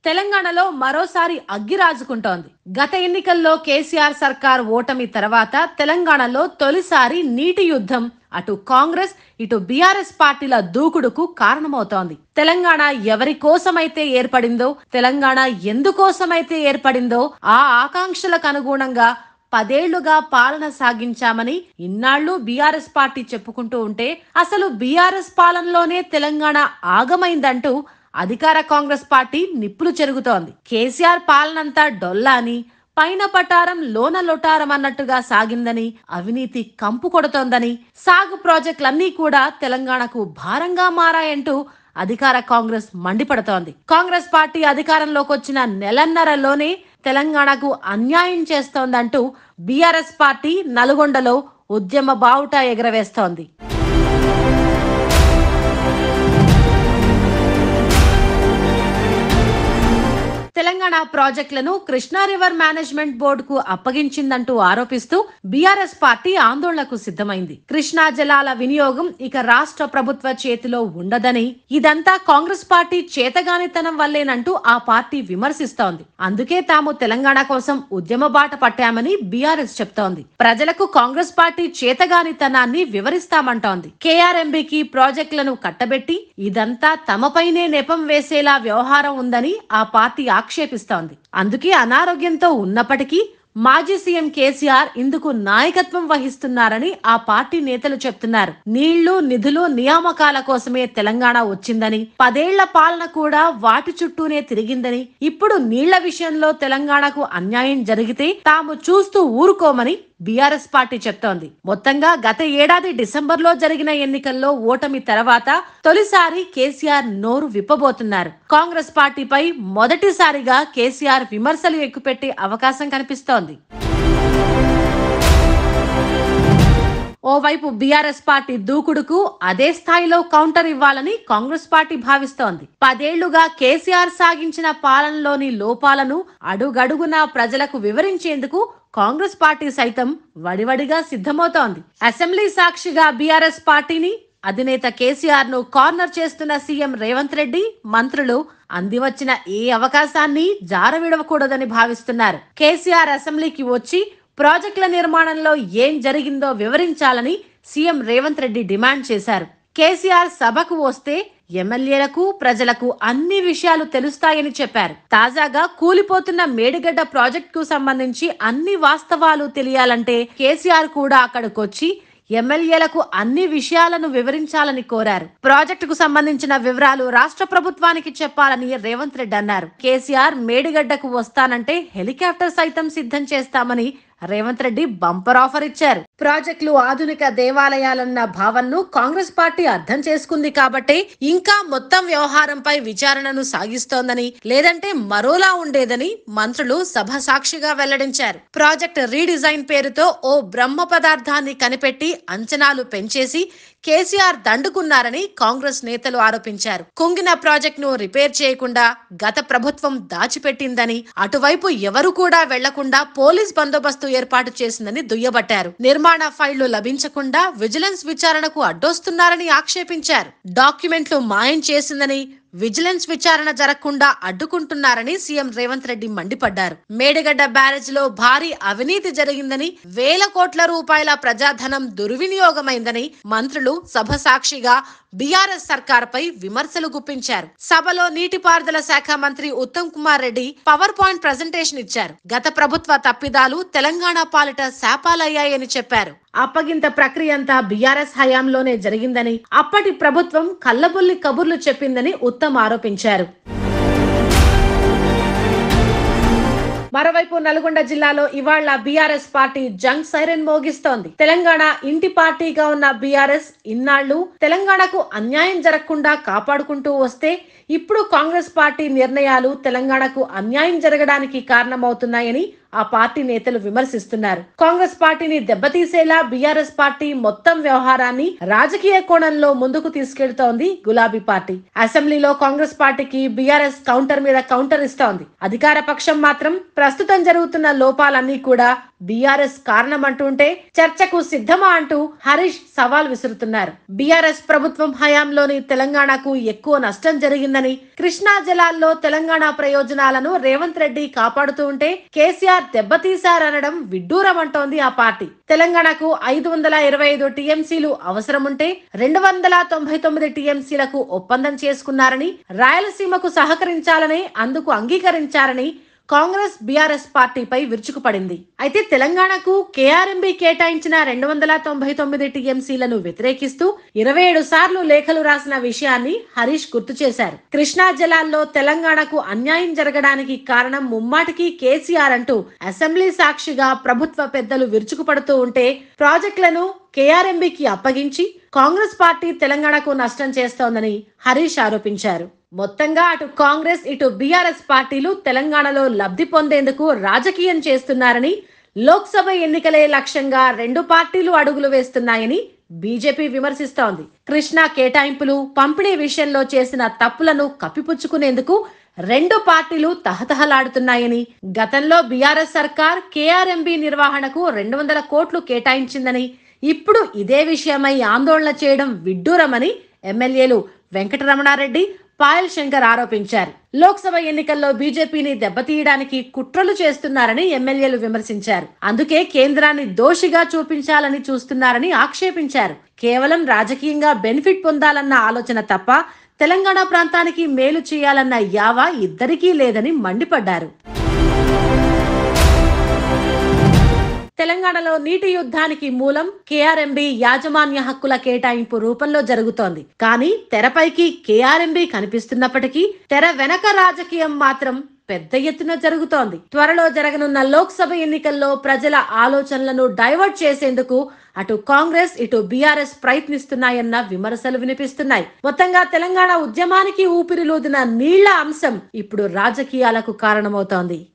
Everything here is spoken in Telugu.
తెలంగాణలో మరోసారి అగ్గి రాజుకుంటోంది. గత ఎన్నికల్లో కేసీఆర్ సర్కార్ ఓటమి తర్వాత తెలంగాణలో తొలిసారి నీటి యుద్ధం అటు కాంగ్రెస్ ఇటు బీఆర్ఎస్ పార్టీల దూకుడుకు కారణమవుతోంది. తెలంగాణ ఎవరి కోసమైతే ఏర్పడిందో, తెలంగాణ ఎందుకోసమైతే ఏర్పడిందో ఆ ఆకాంక్షలకు అనుగుణంగా 10 ఏళ్లుగా పాలన సాగించామని ఇన్నాళ్లు బీఆర్ఎస్ పార్టీ చెప్పుకుంటూ ఉంటే అసలు బీఆర్ఎస్ పాలనలోనే తెలంగాణ ఆగమైందంటూ అధికార కాంగ్రెస్ పార్టీ నిప్పులు చెరుగుతోంది. కేసీఆర్ పాలనంతా డొల్లా అని, పైన పటారం లోన లొటారం అన్నట్టుగా సాగిందని, అవినీతి కంపు కొడుతోందని, సాగు ప్రాజెక్టులన్నీ కూడా తెలంగాణకు భారంగా మారాయంటూ అధికార కాంగ్రెస్ మండిపడుతోంది. కాంగ్రెస్ పార్టీ అధికారంలోకి వచ్చిన నెలన్నరలోనే తెలంగాణకు అన్యాయం చేస్తోందంటూ బీఆర్ఎస్ పార్టీ నల్గొండలో ఉద్యమ బావుటా ఎగరవేస్తోంది. తెలంగాణ ప్రాజెక్టులను కృష్ణా రివర్ మేనేజ్మెంట్ బోర్డుకు అప్పగించిందంటూ ఆరోపిస్తూ బీఆర్ఎస్ పార్టీ ఆందోళనకు సిద్ధమైంది. కృష్ణా జలాల వినియోగం ఇక రాష్ట్ర ప్రభుత్వ చేతిలో ఉండదని, ఇదంతా కాంగ్రెస్ పార్టీ చేతగానితనం వల్లేనంటూ ఆ పార్టీ విమర్శిస్తోంది. అందుకే తాము తెలంగాణ కోసం ఉద్యమ బాట పట్టామని బీఆర్ఎస్ చెప్తోంది. ప్రజలకు కాంగ్రెస్ పార్టీ చేతగానితనాన్ని వివరిస్తామంటోంది. కేఆర్ఎంబీకి ప్రాజెక్టులను కట్టబెట్టి ఇదంతా తమపైనే నెపం వేసేలా వ్యవహారం ఉందని ఆ పార్టీ ఆక్షేపిస్తోంది. అందుకే అనారోగ్యంతో ఉన్నప్పటికీ మాజీ సీఎం కేసీఆర్ ఇందుకు నాయకత్వం వహిస్తున్నారని ఆ పార్టీ నేతలు చెప్తున్నారు. నీళ్లు, నిధులు, నియామకాల కోసమే తెలంగాణ వచ్చిందని, 10 ఏళ్ల పాలన కూడా వాటి చుట్టూనే తిరిగిందని, ఇప్పుడు నీళ్ల విషయంలో తెలంగాణకు అన్యాయం జరిగితే తాము చూస్తూ ఊరుకోమని బీఆర్ఎస్ పార్టీ చెప్తోంది. మొత్తంగా గత ఏడాది డిసెంబర్లో జరిగిన ఎన్నికల్లో ఓటమి తర్వాత తొలిసారి కేసీఆర్ నోరు విప్పబోతున్నారు. కాంగ్రెస్ పార్టీపై మొదటిసారిగా కేసీఆర్ విమర్శలు ఎక్కుపెట్టే అవకాశం కనిపిస్తోంది. ఓవైపు బీఆర్ఎస్ పార్టీ దూకుడుకు అదే స్థాయిలో కౌంటర్ ఇవ్వాలని కాంగ్రెస్ పార్టీ భావిస్తోంది. 10 ఏళ్లుగా కేసీఆర్ సాగించిన పాలనలోని లోపాలను అడుగడుగునా ప్రజలకు వివరించేందుకు కాంగ్రెస్ పార్టీ సైతం వడివడిగా సిద్ధమవుతోంది. అసెంబ్లీ సాక్షిగా బీఆర్ఎస్ పార్టీని, అధినేత కేసీఆర్ ను కార్నర్ చేస్తున్న సీఎం రేవంత్ రెడ్డి, మంత్రులు అందివచ్చిన ఏ అవకాశాన్ని జారవిడవకూడదని భావిస్తున్నారు. కేసీఆర్ అసెంబ్లీకి వచ్చి ప్రాజెక్టుల నిర్మాణంలో ఏం జరిగిందో వివరించాలని సీఎం రేవంత్ రెడ్డి డిమాండ్ చేశారు. కేసీఆర్ సభకు వస్తే ఎమ్మెల్యేలకు, ప్రజలకు అన్ని విషయాలు తెలుస్తాయని చెప్పారు. తాజాగా కూలిపోతున్న మేడిగడ్డ ప్రాజెక్టుకు సంబంధించి అన్ని వాస్తవాలు తెలియాలంటే కేసీఆర్ కూడా అక్కడికొచ్చి ఎమ్మెల్యేలకు అన్ని విషయాలను వివరించాలని కోరారు. ప్రాజెక్టుకు సంబంధించిన వివరాలు రాష్ట్ర ప్రభుత్వానికి చెప్పాలని రేవంత్ రెడ్డి అన్నారు. కేసీఆర్ మేడిగడ్డకు వస్తానంటే హెలికాప్టర్ సైతం సిద్ధం చేస్తామని రేవంత్ రెడ్డి బంపర్ ఆఫర్ ఇచ్చారు. ప్రాజెక్టులు ఆధునిక దేవాలయాలన్న భావనను కాంగ్రెస్ పార్టీ అర్థం చేసుకుంది కాబట్టే ఇంకా మొత్తం వ్యవహారంపై విచారణను సాగిస్తోందని, లేదంటే మరోలా ఉండేదని మంత్రులు సభ సాక్షిగా వెల్లడించారు. ప్రాజెక్ట్ రీడిజైన్ పేరుతో ఓ బ్రహ్మ పదార్థాన్ని కనిపెట్టి అంచనాలు పెంచేసి కేసీఆర్ దండుకున్నారని కాంగ్రెస్ నేతలు ఆరోపించారు. కుంగిన ప్రాజెక్టును రిపేర్ చేయకుండా గత ప్రభుత్వం దాచిపెట్టిందని, అటువైపు ఎవరు కూడా వెళ్లకుండా పోలీస్ బందోబస్తు ఏర్పాటు చేసిందని దుయ్యబట్టారు. నిర్మాణ ఫైళ్లు లభించకుండా విజిలెన్స్ విచారణకు అడ్డొస్తున్నారని ఆక్షేపించారు. డాక్యుమెంట్లు మాయం చేసిందని, విజిలెన్స్ విచారణ జరగకుండా అడ్డుకుంటున్నారని సీఎం రేవంత్ రెడ్డి మండిపడ్డారు. మేడిగడ్డ బ్యారేజ్ లో భారీ అవినీతి జరిగిందని, వేల కోట్ల రూపాయల ప్రజాధనం దుర్వినియోగమైందని మంత్రులు సభ సాక్షిగా బీఆర్ఎస్ సర్కార్ పై విమర్శలు గుప్పించారు. సభలో నీటిపారుదల శాఖ మంత్రి Uttam Kumar Reddy power point presentation ఇచ్చారు. గత ప్రభుత్వ తప్పిదాలు తెలంగాణ పాలిట శాపాలయ్యాయని చెప్పారు. అప్పగింత ప్రక్రియ అంతా బీఆర్ఎస్ హయాంలోనే జరిగిందని, అప్పటి ప్రభుత్వం కల్లబుల్లి కబుర్లు చెప్పిందని ఉత్తమ్ ఆరోపించారు. మరోవైపు నల్గొండ జిల్లాలో ఇవాళ బీఆర్ఎస్ పార్టీ జంగ్ సైరన్ మోగిస్తోంది. తెలంగాణ ఇంటి పార్టీగా ఉన్న బీఆర్ఎస్ ఇన్నాళ్లు తెలంగాణకు అన్యాయం జరగకుండా కాపాడుకుంటూ వస్తే ఇప్పుడు కాంగ్రెస్ పార్టీ నిర్ణయాలు తెలంగాణకు అన్యాయం జరగడానికి కారణమవుతున్నాయని ఆ పార్టీ నేతలు విమర్శిస్తున్నారు. కాంగ్రెస్ పార్టీని దెబ్బతీసేలా బీఆర్ఎస్ పార్టీ మొత్తం వ్యవహారాన్ని రాజకీయ కోణంలో ముందుకు తీసుకెళ్తోంది గులాబీ పార్టీ. అసెంబ్లీలో కాంగ్రెస్ పార్టీకి బీఆర్ఎస్ కౌంటర్ మీద కౌంటర్ ఇస్తోంది. అధికార పక్షం మాత్రం ప్రస్తుతం జరుగుతున్న లోపాలన్నీ కూడా బీఆర్ఎస్ కారణమంటుంటే చర్చకు సిద్ధమా అంటూ హరీష్ సవాల్ విసురుతున్నారు. బీఆర్ఎస్ ప్రభుత్వం హయాంలోని తెలంగాణకు ఎక్కువ నష్టం జరిగిందని, కృష్ణా జలాల్లో తెలంగాణ ప్రయోజనాలను రేవంత్ రెడ్డి కాపాడుతూ ఉంటే కేసీఆర్ దెబ్బతీశారనడం విడ్డూరమంటోంది ఆ పార్టీ. తెలంగాణకు 525 టీఎంసీలు అవసరముంటే 299 టీఎంసీలకు ఒప్పందం చేసుకున్నారని, రాయలసీమకు సహకరించాలని అందుకు అంగీకరించారని కాంగ్రెస్ బీఆర్ఎస్ పార్టీపై విరుచుకుపడింది. అయితే తెలంగాణకు కేఆర్ఎంబీ కేటాయించిన 299 టీఎంసీలను వ్యతిరేకిస్తూ 27 సార్లు లేఖలు రాసిన విషయాన్ని హరీష్ గుర్తు చేశారు. కృష్ణా జలాల్లో తెలంగాణకు అన్యాయం జరగడానికి కారణం ముమ్మాటికి కేసీఆర్ అంటూ అసెంబ్లీ సాక్షిగా ప్రభుత్వ పెద్దలు విరుచుకుపడుతూ ఉంటే ప్రాజెక్టులను కేఆర్ఎంబీకి అప్పగించి కాంగ్రెస్ పార్టీ తెలంగాణకు నష్టం చేస్తోందని హరీష్ ఆరోపించారు. మొత్తంగా అటు కాంగ్రెస్ ఇటు బీఆర్ఎస్ పార్టీలు తెలంగాణలో లబ్ధి పొందేందుకు రాజకీయం చేస్తున్నారని, లోక్సభ ఎన్నికలే లక్ష్యంగా రెండు పార్టీలు అడుగులు వేస్తున్నాయని బీజేపీ విమర్శిస్తోంది. కృష్ణా కేటాయింపులు, పంపిణీ విషయంలో చేసిన తప్పులను కప్పిపుచ్చుకునేందుకు రెండు పార్టీలు తహతహలాడుతున్నాయని, గతంలో బీఆర్ఎస్ సర్కార్ కేఆర్ఎంబీ నిర్వహణకు 200 కోట్లు కేటాయించిందని, ఇప్పుడు ఇదే విషయమై ఆందోళన చేయడం విడ్డూరమని ఎమ్మెల్యేలు వెంకటరమణారెడ్డి, పాయల్ శంకర్ ఆరోపించారు. లోక్సభ ఎన్నికల్లో బీజేపీని దెబ్బతీయడానికి కుట్రలు చేస్తున్నారని ఎమ్మెల్యేలు విమర్శించారు. అందుకే కేంద్రాన్ని దోషిగా చూపించాలని చూస్తున్నారని ఆక్షేపించారు. కేవలం రాజకీయంగా బెనిఫిట్ పొందాలన్న ఆలోచన తప్ప తెలంగాణ ప్రాంతానికి మేలు చేయాలన్న యావ ఇద్దరికీ లేదని మండిపడ్డారు. తెలంగాణలో నీటి యుద్ధానికి మూలం కేఆర్ఎంబీ యాజమాన్య హక్కుల కేటాయింపు రూపంలో జరుగుతోంది. కానీ తెరపైకి కేఆర్ఎంబీ కనిపిస్తున్నప్పటికీ తెర వెనక రాజకీయం మాత్రం పెద్ద ఎత్తున జరుగుతోంది. త్వరలో జరగనున్న లోక్సభ ఎన్నికల్లో ప్రజల ఆలోచనలను డైవర్ట్ చేసేందుకు అటు కాంగ్రెస్ ఇటు బీఆర్ఎస్ ప్రయత్నిస్తున్నాయన్న విమర్శలు వినిపిస్తున్నాయి. మొత్తంగా తెలంగాణ ఉద్యమానికి ఊపిరిలూదిన నీళ్ల అంశం ఇప్పుడు రాజకీయాలకు కారణమవుతోంది.